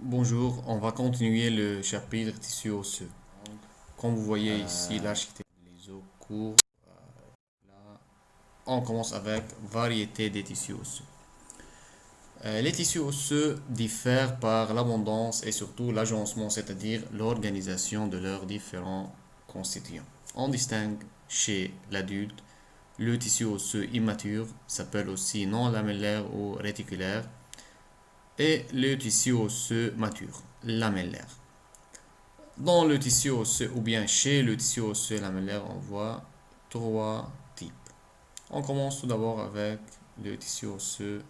Bonjour, on va continuer le chapitre tissu osseux. Comme vous voyez ici, l'architecture, les os courts. Là, on commence avec variété des tissus osseux. Les tissus osseux diffèrent par l'abondance et surtout l'agencement, c'est-à-dire l'organisation de leurs différents constituants. On distingue chez l'adulte le tissu osseux immature, s'appelle aussi non lamellaire ou réticulaire, et le tissu osseux mature, lamellaire. Dans le tissu osseux ou bien chez le tissu osseux lamellaire, on voit trois types. On commence tout d'abord avec le tissu osseux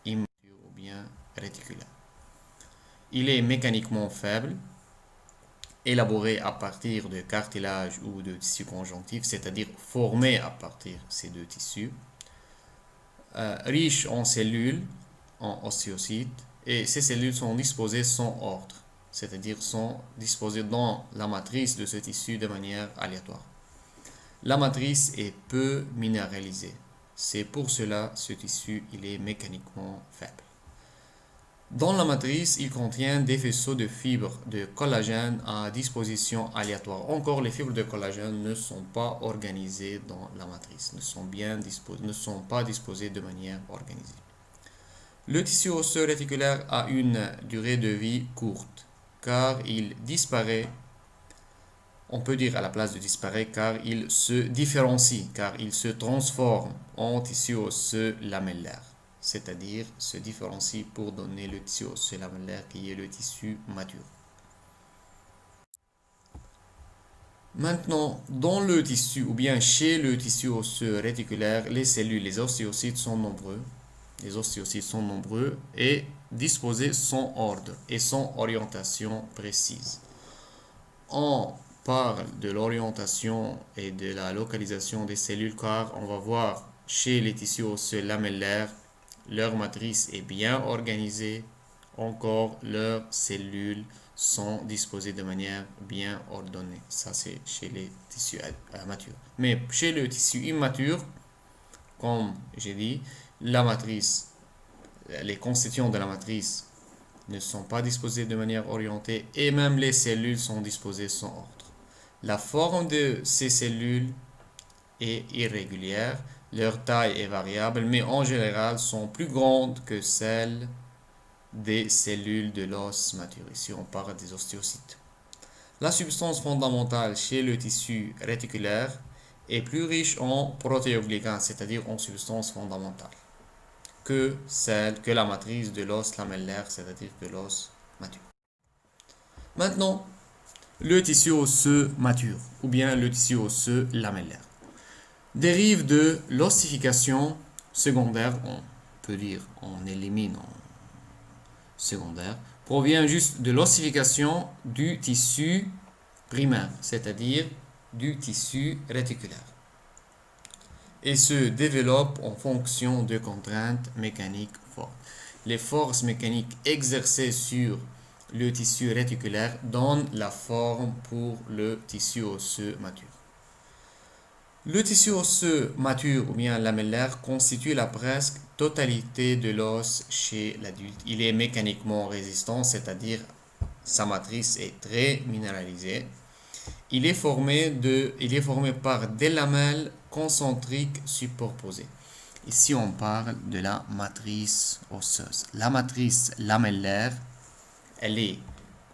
immature ou bien réticulaire. Il est mécaniquement faible, élaboré à partir de cartilage ou de tissu conjonctif, c'est-à-dire formé à partir de ces deux tissus, riche en cellules, en ostéocytes, et ces cellules sont disposées sans ordre, c'est-à-dire sont disposées dans la matrice de ce tissu de manière aléatoire. La matrice est peu minéralisée. C'est pour cela ce tissu il est mécaniquement faible. Dans la matrice, il contient des faisceaux de fibres de collagène à disposition aléatoire. Encore, les fibres de collagène ne sont pas organisées dans la matrice, ne sont pas disposées de manière organisée. Le tissu osseux réticulaire a une durée de vie courte, car il disparaît, on peut dire à la place de disparaît, car il se différencie, car il se transforme en tissu osseux lamellaire, c'est-à-dire se différencie pour donner le tissu osseux lamellaire qui est le tissu mature. Maintenant, dans le tissu ou bien chez le tissu osseux réticulaire, les cellules, les ostéocytes sont nombreux. Les ostéocytes sont nombreux et disposés sans ordre et sans orientation précise. On parle de l'orientation et de la localisation des cellules car on va voir chez les tissus osseux lamellaires, leur matrice est bien organisée. Encore, leurs cellules sont disposées de manière bien ordonnée. Ça, c'est chez les tissus matures. Mais chez le tissu immature, comme j'ai dit, la matrice, les constituants de la matrice ne sont pas disposés de manière orientée et même les cellules sont disposées sans ordre. La forme de ces cellules est irrégulière, leur taille est variable, mais en général sont plus grandes que celles des cellules de l'os mature. Ici, on parle des ostéocytes. La substance fondamentale chez le tissu réticulaire est plus riche en protéoglycanes, c'est-à-dire en substances fondamentales, que la matrice de l'os lamellaire, c'est-à-dire que l'os mature. Maintenant, le tissu osseux mature, ou bien le tissu osseux lamellaire, dérive de l'ossification secondaire, on peut dire on élimine en secondaire, provient juste de l'ossification du tissu primaire, c'est-à-dire du tissu réticulaire, et se développe en fonction de contraintes mécaniques fortes. Les forces mécaniques exercées sur le tissu réticulaire donnent la forme pour le tissu osseux mature. Le tissu osseux mature ou bien lamellaire constitue la presque totalité de l'os chez l'adulte. Il est mécaniquement résistant, c'est-à-dire sa matrice est très minéralisée. Il est formé par des lamelles concentriques superposées. Ici, on parle de la matrice osseuse. La matrice lamellaire, elle est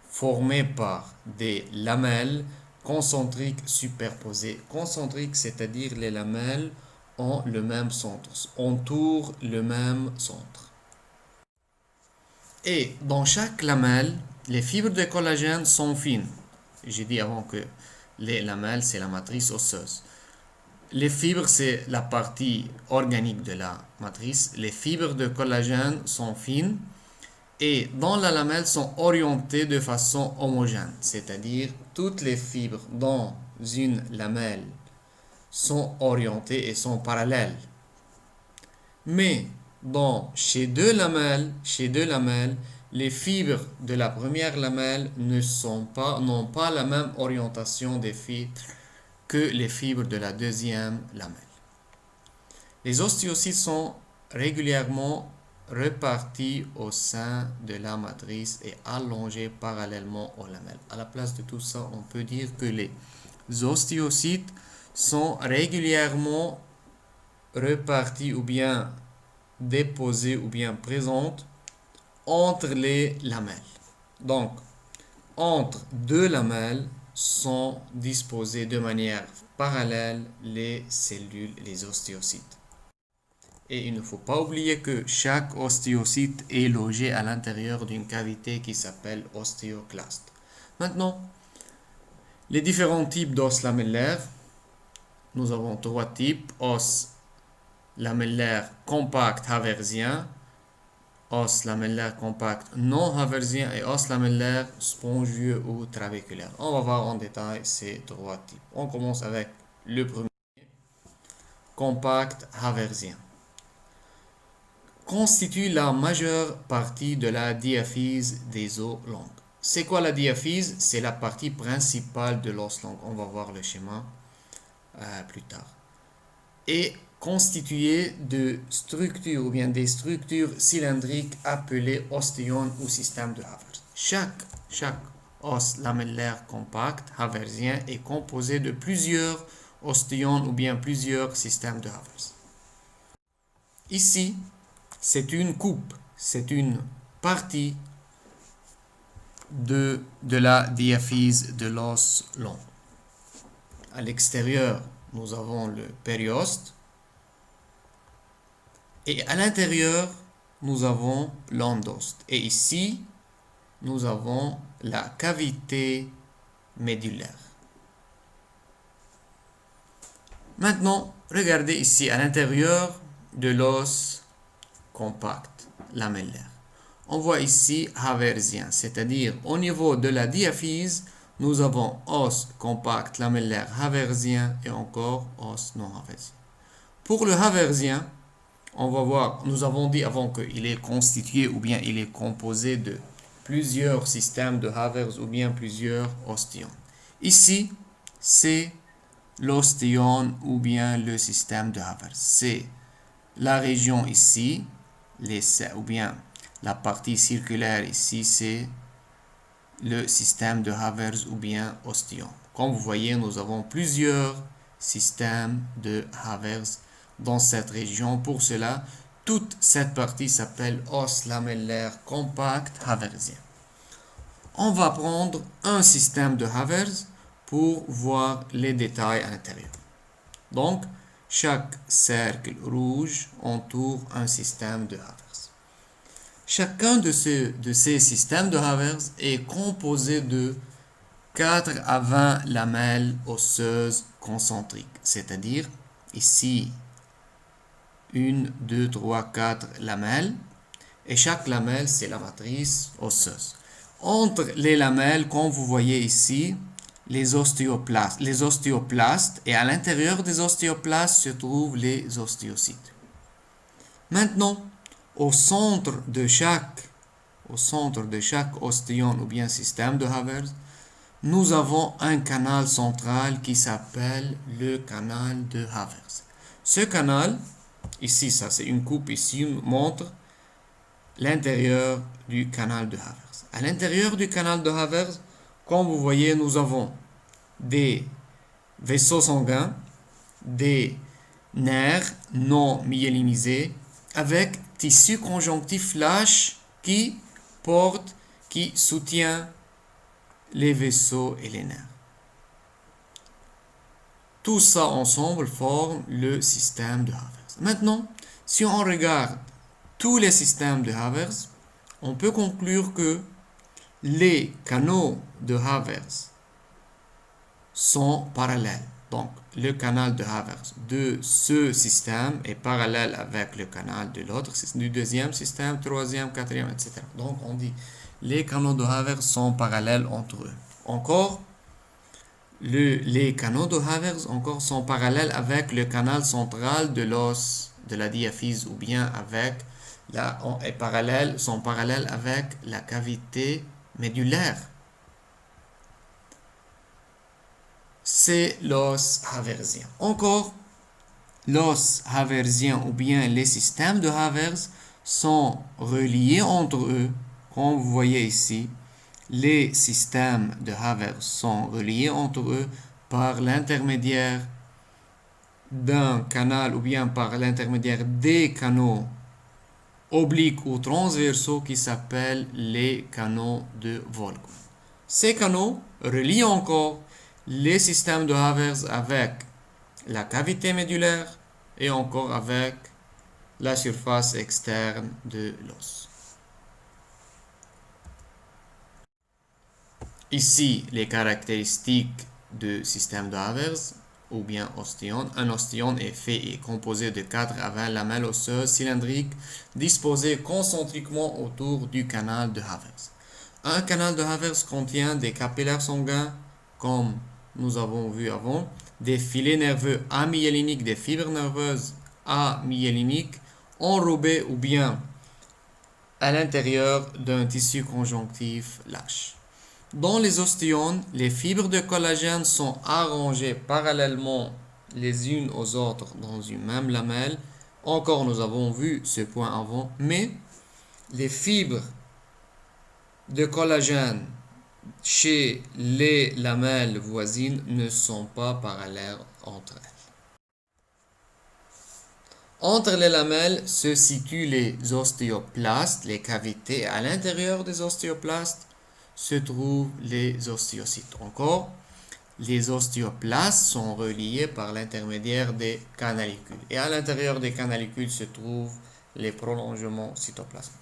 formée par des lamelles concentriques superposées. Concentriques, c'est-à-dire les lamelles ont le même centre, entourent le même centre. Et dans chaque lamelle, les fibres de collagène sont fines. J'ai dit avant que les lamelles, c'est la matrice osseuse. Les fibres, c'est la partie organique de la matrice. Les fibres de collagène sont fines et dans la lamelle sont orientées de façon homogène, c'est-à-dire toutes les fibres dans une lamelle sont orientées et sont parallèles. Mais chez deux lamelles, les fibres de la première lamelle n'ont pas la même orientation des fibres que les fibres de la deuxième lamelle. Les ostéocytes sont régulièrement répartis au sein de la matrice et allongés parallèlement aux lamelles. À la place de tout ça, on peut dire que les ostéocytes sont régulièrement répartis ou bien déposés ou bien présentes entre les lamelles. Donc, entre deux lamelles sont disposées de manière parallèle les cellules, les ostéocytes. Et il ne faut pas oublier que chaque ostéocyte est logé à l'intérieur d'une cavité qui s'appelle ostéoclaste. Maintenant, les différents types d'os lamellaires. Nous avons trois types: os lamellaire compact haversien, os lamellaire compact non haversien et os lamellaire spongieux ou trabéculaire. On va voir en détail ces trois types. On commence avec le premier, compact haversien. Constitue la majeure partie de la diaphyse des os longs. C'est quoi la diaphyse? C'est la partie principale de l'os long. On va voir le schéma plus tard. Et constitué de structures ou bien des structures cylindriques appelées ostéones ou système de Havers. Chaque os lamellaire compact haversien est composé de plusieurs ostéones ou bien plusieurs systèmes de Havers. Ici, c'est une coupe, c'est une partie de la diaphyse de l'os long. À l'extérieur, nous avons le périoste. Et à l'intérieur, nous avons l'endoste. Et ici, nous avons la cavité médulaire. Maintenant, regardez ici à l'intérieur de l'os compact lamellaire. On voit ici haversien, c'est-à-dire au niveau de la diaphyse, nous avons os compact lamellaire haversien et encore os non haversien. Pour le haversien, on va voir, nous avons dit avant qu'il est constitué ou bien il est composé de plusieurs systèmes de Havers ou bien plusieurs ostéones. Ici, c'est l'ostéone ou bien le système de Havers. C'est la région ici, ou bien la partie circulaire ici, c'est le système de Havers ou bien ostéone. Comme vous voyez, nous avons plusieurs systèmes de Havers dans cette région. Pour cela, toute cette partie s'appelle os lamellaire compact haversien. On va prendre un système de Havers pour voir les détails à l'intérieur. Donc, chaque cercle rouge entoure un système de Havers. Chacun de ces systèmes de Havers est composé de 4 à 20 lamelles osseuses concentriques, c'est-à-dire ici 1, 2, 3, 4 lamelles, et chaque lamelle c'est la matrice osseuse. Entre les lamelles, comme vous voyez ici, les ostéoplastes, et à l'intérieur des ostéoplastes se trouvent les ostéocytes. Maintenant, au centre de chaque ostéone ou bien système de Havers, nous avons un canal central qui s'appelle le canal de Havers. Ce canal, ici, ça c'est une coupe, ici montre l'intérieur du canal de Havers. À l'intérieur du canal de Havers, comme vous voyez, nous avons des vaisseaux sanguins, des nerfs non myélinisés, avec tissu conjonctif lâche qui soutient les vaisseaux et les nerfs. Tout ça ensemble forme le système de Havers. Maintenant, si on regarde tous les systèmes de Havers, on peut conclure que les canaux de Havers sont parallèles. Donc, le canal de Havers de ce système est parallèle avec le canal de l'autre, du deuxième système, troisième, quatrième, etc. Donc, on dit les canaux de Havers sont parallèles entre eux. Encore, les canaux de Havers encore sont parallèles avec le canal central de l'os de la diaphyse ou bien sont parallèles avec la cavité médulaire. C'est l'os haversien. Encore, l'os haversien ou bien les systèmes de Havers sont reliés entre eux, comme vous voyez ici, les systèmes de Haber sont reliés entre eux par l'intermédiaire d'un canal ou bien par l'intermédiaire des canaux obliques ou transversaux qui s'appellent les canaux de Volkmann. Ces canaux relient encore les systèmes de Havers avec la cavité médulaire et encore avec la surface externe de l'os. Ici, les caractéristiques du système de Havers ou bien ostéon. Un ostéon est fait et composé de 4 à 20 lamelles osseuses cylindriques disposées concentriquement autour du canal de Havers. Un canal de Havers contient des capillaires sanguins, comme nous avons vu avant, des filets nerveux amyéliniques, des fibres nerveuses amyéliniques enrobées ou bien à l'intérieur d'un tissu conjonctif lâche. Dans les ostéones, les fibres de collagène sont arrangées parallèlement les unes aux autres dans une même lamelle. Encore, nous avons vu ce point avant, mais les fibres de collagène chez les lamelles voisines ne sont pas parallèles entre elles. Entre les lamelles se situent les ostéoplastes, les cavités. À l'intérieur des ostéoplastes se trouvent les ostéocytes. Encore, les ostéoplastes sont reliés par l'intermédiaire des canalicules. Et à l'intérieur des canalicules se trouvent les prolongements cytoplasmiques.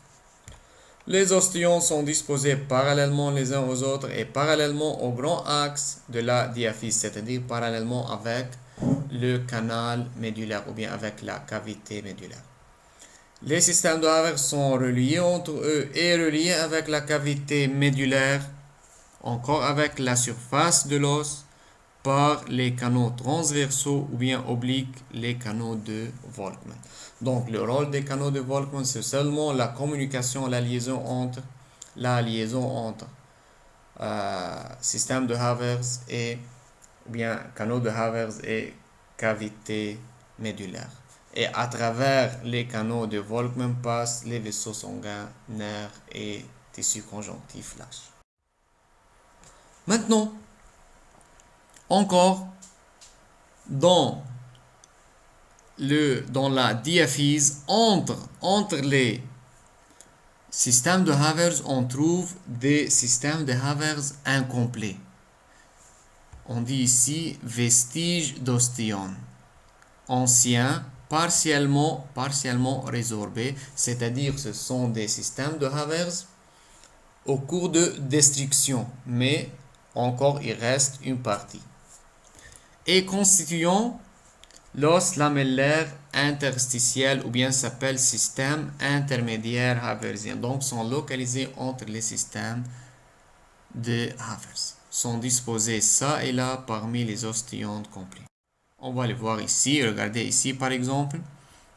Les ostéons sont disposés parallèlement les uns aux autres et parallèlement au grand axe de la diaphyse, c'est-à-dire parallèlement avec le canal médulaire ou bien avec la cavité médulaire. Les systèmes de Havers sont reliés entre eux et reliés avec la cavité médulaire, encore avec la surface de l'os, par les canaux transversaux ou bien obliques, les canaux de Volkmann. Donc le rôle des canaux de Volkmann, c'est seulement la communication, la liaison entre système de Havers et bien canaux de Havers et cavité médulaire. Et à travers les canaux de Volkmann passent les vaisseaux sanguins, nerfs et tissus conjonctifs lâches. Maintenant, encore dans la diaphyse entre les systèmes de Havers, on trouve des systèmes de Havers incomplets. On dit ici vestiges d'ostéon, anciens, partiellement résorbés, c'est-à-dire ce sont des systèmes de Havers au cours de destruction, mais encore il reste une partie. Et constituant l'os lamellaire interstitiel ou bien s'appelle système intermédiaire haversien. Donc sont localisés entre les systèmes de Havers. Sont disposés ça et là parmi les ostéons complets. On va les voir ici. Regardez ici par exemple.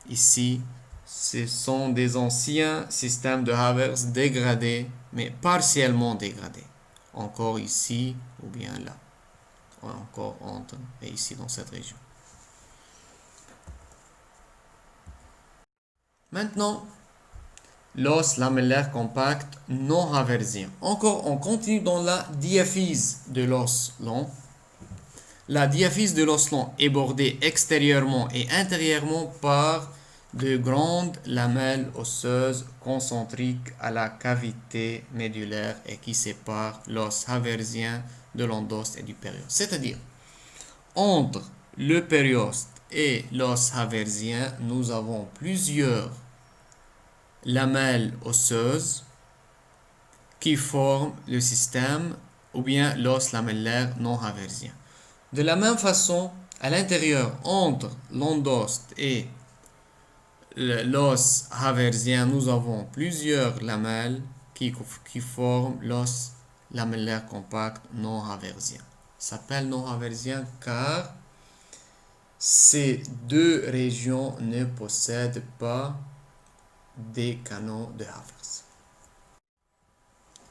Ici, ce sont des anciens systèmes de Havers dégradés, mais partiellement dégradés. Encore ici ou bien là. Encore entre et ici dans cette région. Maintenant, l'os lamellaire compact non haversien. Encore, on continue dans la diaphyse de l'os long. La diaphyse de l'os long est bordée extérieurement et intérieurement par de grandes lamelles osseuses concentriques à la cavité médulaire et qui séparent l'os haversien de l'endoste et du périoste. C'est-à-dire, entre le périoste et l'os haversien, nous avons plusieurs lamelles osseuses qui forment le système ou bien l'os lamellaire non haversien. De la même façon, à l'intérieur, entre l'endoste et l'os haversien, nous avons plusieurs lamelles qui forment l'os lamellaire compact non haversien. Ça s'appelle non haversien car ces deux régions ne possèdent pas des canaux de Havers.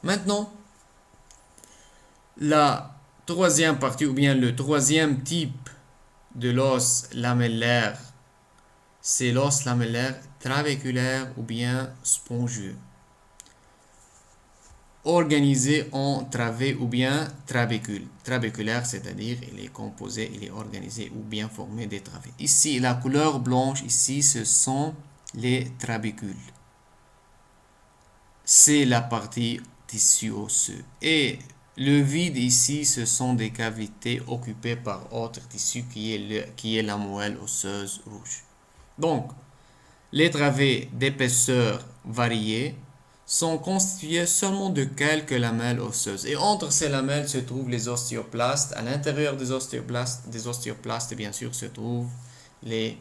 Maintenant, la troisième partie ou bien le troisième type de l'os lamellaire, c'est l'os lamellaire trabéculaire ou bien spongieux. Organisé en travée ou bien trabécule. Trabéculaire, c'est-à-dire il est composé, il est organisé ou bien formé des travées. Ici, la couleur blanche, ici, ce sont les trabécules. C'est la partie tissu osseux. Et le vide ici, ce sont des cavités occupées par autre tissu qui est la moelle osseuse rouge. Donc, les travées d'épaisseur variée sont constituées seulement de quelques lamelles osseuses. Et entre ces lamelles se trouvent les ostéoplastes. À l'intérieur des ostéoplastes, bien sûr, se trouvent les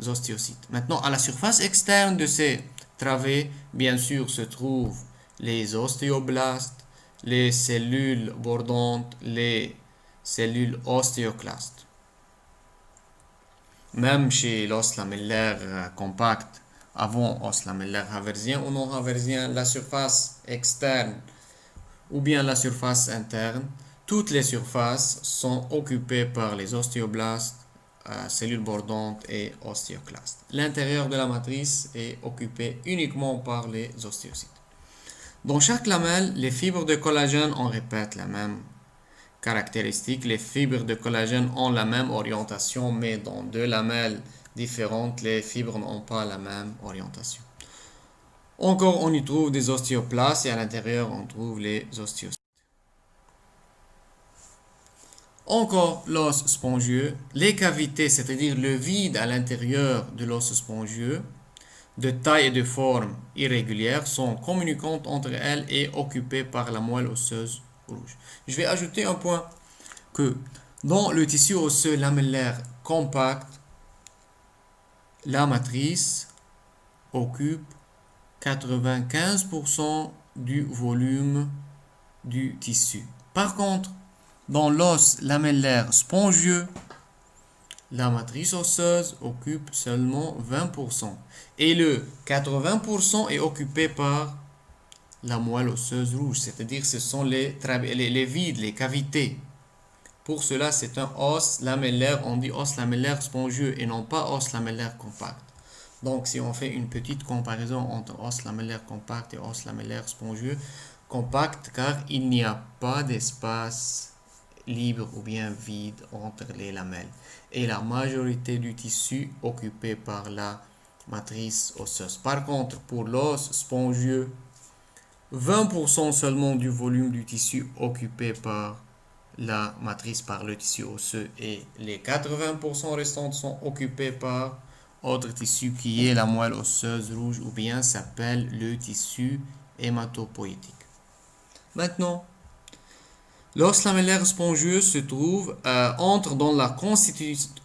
ostéocytes. Maintenant, à la surface externe de ces travées, bien sûr, se trouvent les ostéoblastes, les cellules bordantes, les cellules ostéoclastes. Même chez l'os lamellaire compact, avant os lamellaire haversien ou non haversien, la surface externe ou bien la surface interne, toutes les surfaces sont occupées par les ostéoblastes, cellules bordantes et ostéoclastes. L'intérieur de la matrice est occupé uniquement par les ostéocytes. Dans chaque lamelle, les fibres de collagène, on répète la même caractéristique. Les fibres de collagène ont la même orientation, mais dans deux lamelles différentes, les fibres n'ont pas la même orientation. Encore, on y trouve des ostéoplastes et à l'intérieur, on trouve les ostéocytes. Encore l'os spongieux, les cavités, c'est-à-dire le vide à l'intérieur de l'os spongieux, de taille et de forme irrégulière, sont communicantes entre elles et occupées par la moelle osseuse rouge. Je vais ajouter un point que dans le tissu osseux lamellaire compact, la matrice occupe 95% du volume du tissu. Par contre, dans l'os lamellaire spongieux, la matrice osseuse occupe seulement 20%. Et le 80% est occupé par la moelle osseuse rouge, c'est-à-dire ce sont les vides, les cavités. Pour cela, c'est un os lamellaire, on dit os lamellaire spongieux et non pas os lamellaire compact. Donc, si on fait une petite comparaison entre os lamellaire compact et os lamellaire spongieux, compact car il n'y a pas d'espace libre ou bien vide entre les lamelles. Et la majorité du tissu occupé par la matrice osseuse. Par contre, pour l'os spongieux, 20% seulement du volume du tissu occupé par la matrice, par le tissu osseux, et les 80% restants sont occupés par autre tissu qui est la moelle osseuse rouge ou bien s'appelle le tissu hématopoïétique. Maintenant, l'os lamellaire spongieux se trouve, entre dans la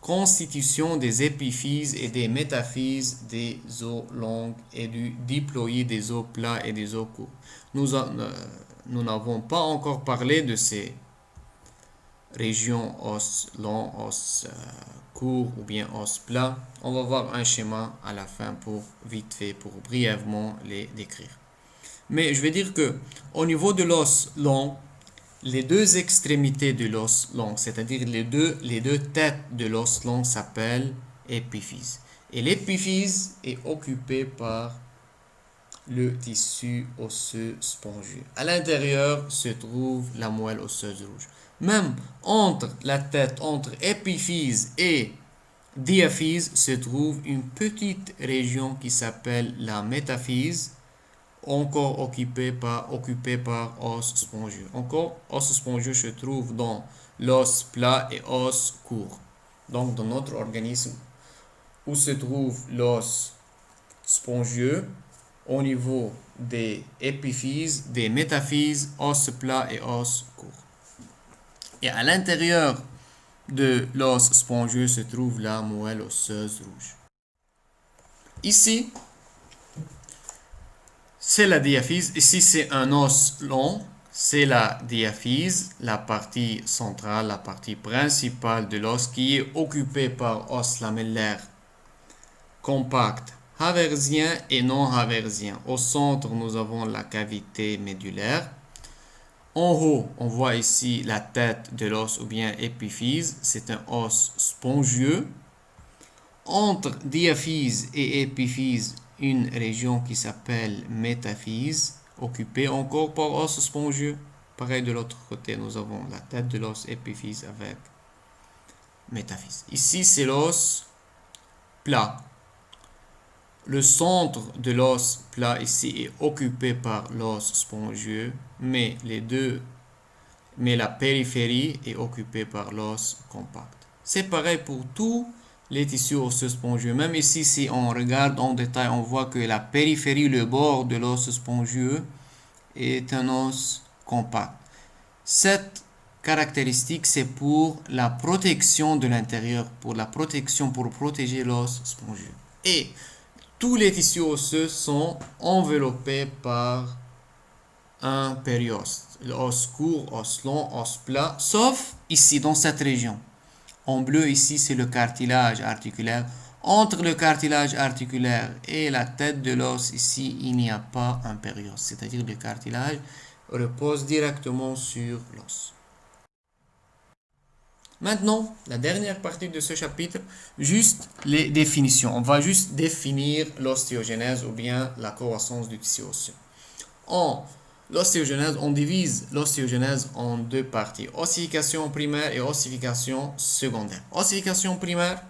constitution des épiphyses et des métaphyses des os longs et du diploïde des os plats et des os courts. Nous n'avons pas encore parlé de ces régions os longs, os courts ou bien os plats. On va voir un schéma à la fin pour vite fait, pour brièvement les décrire. Mais je vais dire que au niveau de l'os long, les deux extrémités de l'os long, c'est-à-dire les deux têtes de l'os long s'appellent épiphyse. Et l'épiphyse est occupée par le tissu osseux spongieux. À l'intérieur se trouve la moelle osseuse rouge. Même entre la tête, entre épiphyse et diaphyse, se trouve une petite région qui s'appelle la métaphyse, encore occupé par os spongieux. Encore, os spongieux se trouve dans l'os plat et os court. Donc, dans notre organisme, où se trouve l'os spongieux, au niveau des épiphyses, des métaphyses, os plat et os court. Et à l'intérieur de l'os spongieux se trouve la moelle osseuse rouge. Ici, c'est la diaphyse. Ici, c'est un os long. C'est la diaphyse, la partie centrale, la partie principale de l'os qui est occupée par os lamellaire compact haversien et non haversien. Au centre, nous avons la cavité médulaire. En haut, on voit ici la tête de l'os ou bien épiphyse. C'est un os spongieux. Entre diaphyse et épiphyse, une région qui s'appelle métaphyse, occupée encore par os spongieux. Pareil de l'autre côté, nous avons la tête de l'os épiphyse avec métaphyse. Ici, c'est l'os plat. Le centre de l'os plat ici est occupé par l'os spongieux, mais la périphérie est occupée par l'os compact. C'est pareil pour tous les tissus osseux spongieux. Même ici, si on regarde en détail, on voit que la périphérie, le bord de l'os spongieux, est un os compact. Cette caractéristique, c'est pour la protection de l'intérieur, pour protéger l'os spongieux. Et tous les tissus osseux sont enveloppés par un périoste. L'os court, os long, os plat, sauf ici, dans cette région. En bleu, ici, c'est le cartilage articulaire. Entre le cartilage articulaire et la tête de l'os, ici, il n'y a pas un périoste. C'est-à-dire le cartilage repose directement sur l'os. Maintenant, la dernière partie de ce chapitre, juste les définitions. On va juste définir l'ostéogenèse ou bien la croissance du tissu osseux. L'ostéogenèse, on divise l'ostéogenèse en deux parties, ossification primaire et ossification secondaire. Ossification primaire,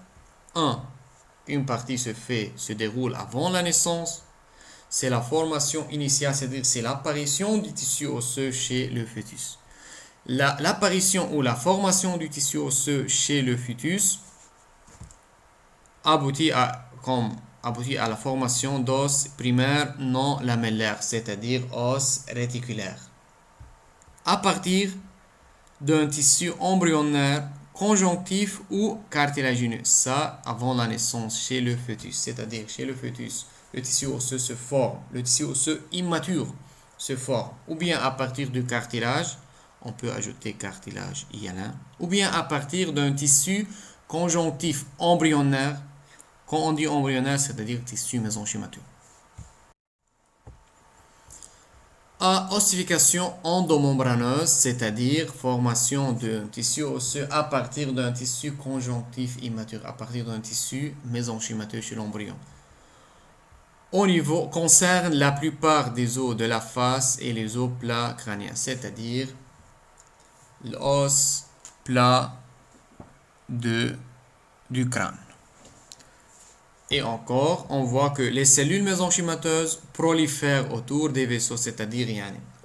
une partie se déroule avant la naissance. C'est la formation initiale, c'est-à-dire c'est l'apparition du tissu osseux chez le fœtus. L'apparition ou la formation du tissu osseux chez le fœtus aboutit à la formation d'os primaires non lamellaires, c'est-à-dire os réticulaires, à partir d'un tissu embryonnaire conjonctif ou cartilagineux. Ça, avant la naissance chez le fœtus, c'est-à-dire chez le fœtus, le tissu osseux se forme, le tissu osseux immature se forme, ou bien à partir du cartilage, on peut ajouter cartilage hyalin, ou bien à partir d'un tissu conjonctif embryonnaire. Quand on dit embryonnaire, c'est-à-dire tissu mésenchymature. Ossification endomembraneuse, c'est-à-dire formation d'un tissu osseux à partir d'un tissu conjonctif immature, à partir d'un tissu mésenchymateux chez l'embryon. Concerne la plupart des os de la face et les os plats crâniens, c'est-à-dire l'os plat du crâne. Et encore, on voit que les cellules mésenchymateuses prolifèrent autour des vaisseaux, c'est-à-dire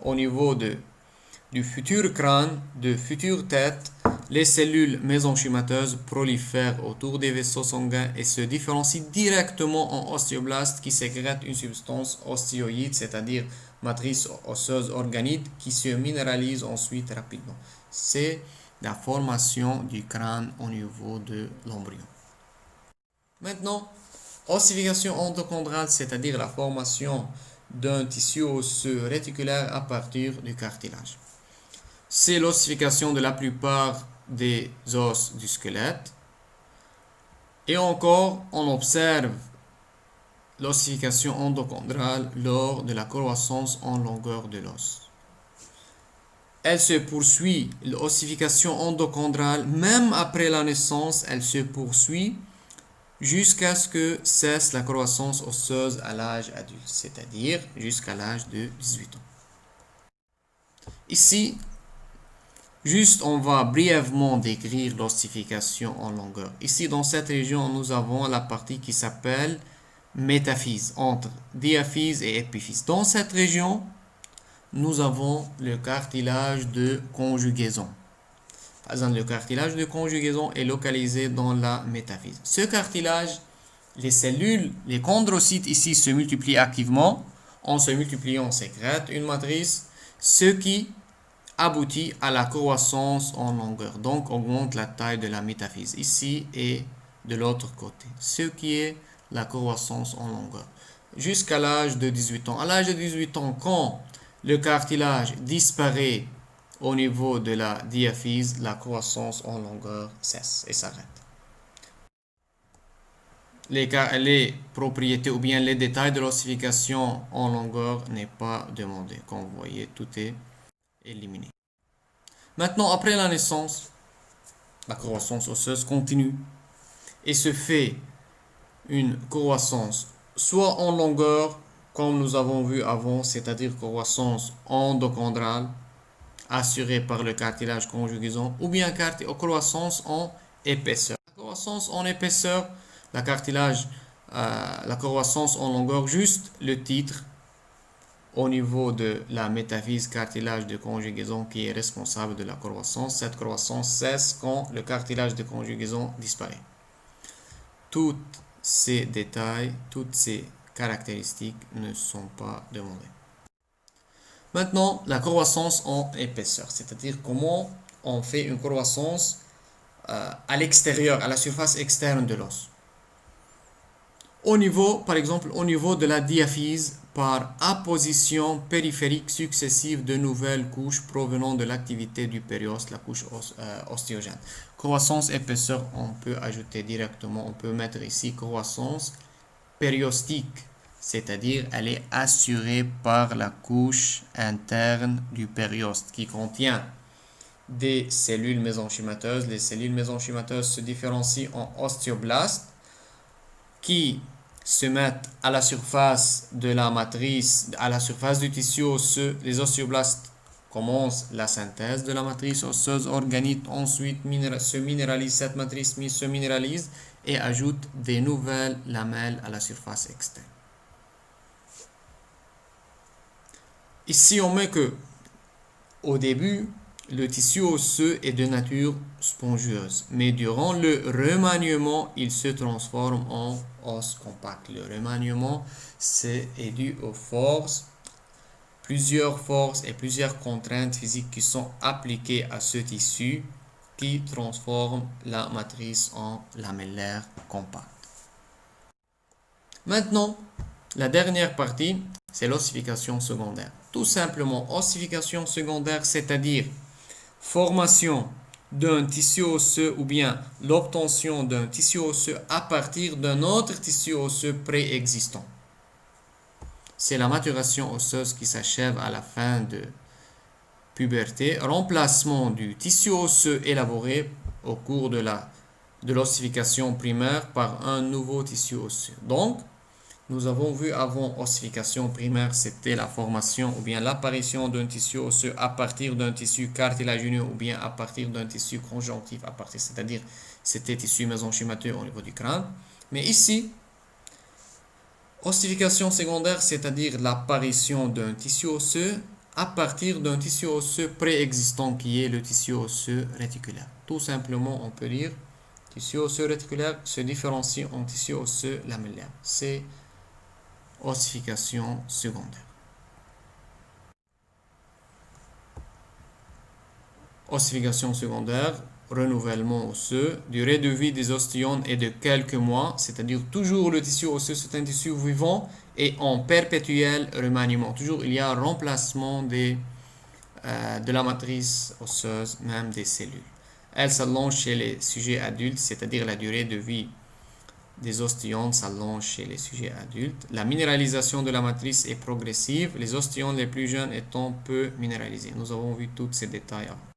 au niveau du futur crâne, de future tête, les cellules mésenchymateuses prolifèrent autour des vaisseaux sanguins et se différencient directement en ostéoblastes qui sécrètent une substance ostéoïde, c'est-à-dire matrice osseuse organique, qui se minéralise ensuite rapidement. C'est la formation du crâne au niveau de l'embryon. Maintenant, ossification endochondrale, c'est-à-dire la formation d'un tissu osseux réticulaire à partir du cartilage. C'est l'ossification de la plupart des os du squelette. Et encore, on observe l'ossification endochondrale lors de la croissance en longueur de l'os. Elle se poursuit, l'ossification endochondrale, même après la naissance, elle se poursuit jusqu'à ce que cesse la croissance osseuse à l'âge adulte, c'est-à-dire jusqu'à l'âge de 18 ans. Ici, juste on va brièvement décrire l'ossification en longueur. Ici, dans cette région, nous avons la partie qui s'appelle métaphyse, entre diaphyse et épiphyse. Dans cette région, nous avons le cartilage de conjugaison. Par exemple, le cartilage de conjugaison est localisé dans la métaphyse. Ce cartilage, les cellules, les chondrocytes ici se multiplient activement. En se multipliant, on sécrète une matrice, ce qui aboutit à la croissance en longueur. Donc, augmente la taille de la métaphyse ici et de l'autre côté. Ce qui est la croissance en longueur. Jusqu'à l'âge de 18 ans. À l'âge de 18 ans, quand le cartilage disparaît au niveau de la diaphyse, la croissance en longueur cesse et s'arrête. Les propriétés ou bien les détails de l'ossification en longueur n'est pas demandé. Comme vous voyez, tout est éliminé. Maintenant, après la naissance, la croissance osseuse continue et se fait une croissance soit en longueur, comme nous avons vu avant, c'est-à-dire croissance endochondrale, assurée par le cartilage conjugisant, ou bien croissance en épaisseur. La croissance en épaisseur, la cartilage, la croissance en longueur, juste le titre au niveau de la métaphyse cartilage de conjugaison qui est responsable de la croissance. Cette croissance cesse quand le cartilage de conjugaison disparaît. Tous ces détails, toutes ces caractéristiques ne sont pas demandées. Maintenant, la croissance en épaisseur, c'est-à-dire comment on fait une croissance à l'extérieur, à la surface externe de l'os. Au niveau, par exemple, au niveau de la diaphyse, par apposition périphérique successive de nouvelles couches provenant de l'activité du périoste, la couche ostéogène. Croissance épaisseur, on peut ajouter directement, on peut mettre ici croissance périostique, c'est-à-dire elle est assurée par la couche interne du périoste qui contient des cellules mésenchymateuses. Les cellules mésenchymateuses se différencient en ostéoblastes qui se mettent à la surface de la matrice, à la surface du tissu osseux. Les ostéoblastes commencent la synthèse de la matrice osseuse organique, ensuite se minéralise, cette matrice se minéralise et ajoute des nouvelles lamelles à la surface externe. Ici, on met que au début, le tissu osseux est de nature spongieuse, mais durant le remaniement, il se transforme en os compact. Le remaniement, est dû aux forces, plusieurs forces et plusieurs contraintes physiques qui sont appliquées à ce tissu qui transforme la matrice en lamellaire compact. Maintenant, la dernière partie, c'est l'ossification secondaire. Tout simplement, ossification secondaire, c'est-à-dire formation d'un tissu osseux ou bien l'obtention d'un tissu osseux à partir d'un autre tissu osseux préexistant. C'est la maturation osseuse qui s'achève à la fin de puberté, remplacement du tissu osseux élaboré au cours de l'ossification primaire par un nouveau tissu osseux. Donc, nous avons vu avant ossification primaire, c'était la formation ou bien l'apparition d'un tissu osseux à partir d'un tissu cartilagineux ou bien à partir d'un tissu conjonctif, c'est-à-dire c'était tissu mésenchymateux au niveau du crâne. Mais ici, ossification secondaire, c'est-à-dire l'apparition d'un tissu osseux à partir d'un tissu osseux préexistant qui est le tissu osseux réticulaire. Tout simplement, on peut dire tissu osseux réticulaire se différencie en tissu osseux lamellaire. C'est ossification secondaire. Ossification secondaire, renouvellement osseux, durée de vie des ostéones est de quelques mois, c'est-à-dire toujours le tissu osseux, c'est un tissu vivant et en perpétuel remaniement. Toujours il y a un remplacement de la matrice osseuse, même des cellules. Elle s'allonge chez les sujets adultes, c'est-à-dire la durée de vie des ostéones s'allonge chez les sujets adultes. La minéralisation de la matrice est progressive, les ostéones les plus jeunes étant peu minéralisés. Nous avons vu tous ces détails avant.